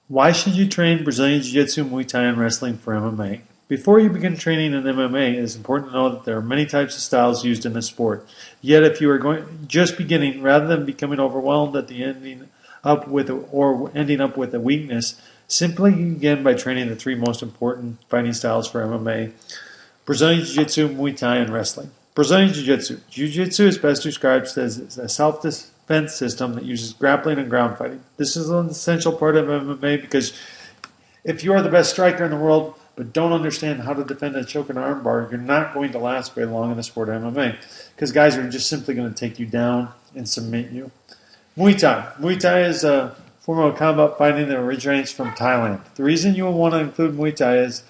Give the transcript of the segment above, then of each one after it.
Why should you train Brazilian Jiu-Jitsu, Muay Thai, and wrestling for MMA? Before you begin training in MMA, it is important to know that there are many types of styles used in this sport. Yet, if you are just beginning, rather than becoming overwhelmed at the ending up with a weakness, simply begin by training the three most important fighting styles for MMA: Brazilian Jiu-Jitsu, Muay Thai, and wrestling. Brazilian Jiu-Jitsu. Jiu-Jitsu is best described as a self-defense system that uses grappling and ground fighting. This is an essential part of MMA because if you are the best striker in the world but don't understand how to defend a choke and armbar, you're not going to last very long in the sport of MMA because guys are just simply going to take you down and submit you. Muay Thai. Muay Thai is a form of combat fighting that originates from Thailand. The reason you will want to include Muay Thai is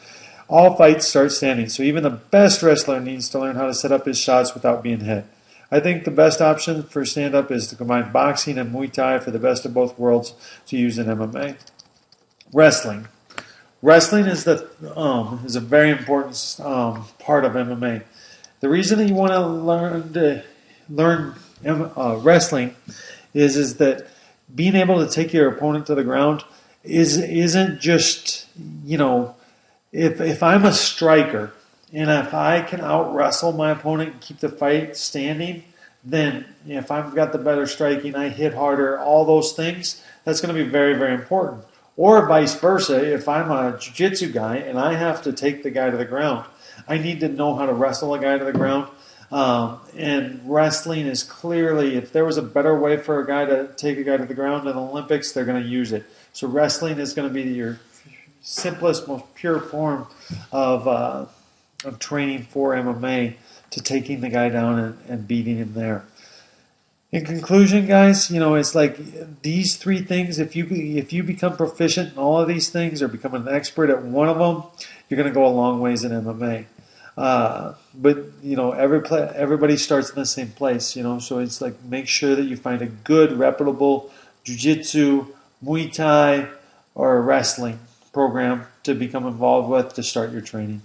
all fights start standing, so even the best wrestler needs to learn how to set up his shots without being hit. I think the best option for stand-up is to combine boxing and Muay Thai for the best of both worlds to use in MMA. Wrestling. Wrestling is a very important part of MMA. The reason that you want to learn wrestling is that being able to take your opponent to the ground isn't just, if I'm a striker and if I can out wrestle my opponent and keep the fight standing, then if I've got the better striking, I hit harder, all those things, that's going to be very, very important. Or vice versa, if I'm a jiu-jitsu guy and I have to take the guy to the ground, I need to know how to wrestle a guy to the ground. And wrestling is clearly, if there was a better way for a guy to take a guy to the ground in the Olympics, they're going to use it. So wrestling is going to be your simplest, most pure form of training for MMA, to taking the guy down and beating him there. In conclusion, guys, it's like these three things. If you become proficient in all of these things or become an expert at one of them, you're going to go a long ways in MMA. But everybody starts in the same place. So it's like make sure that you find a good, reputable jiu-jitsu, Muay Thai, or wrestling program to become involved with to start your training.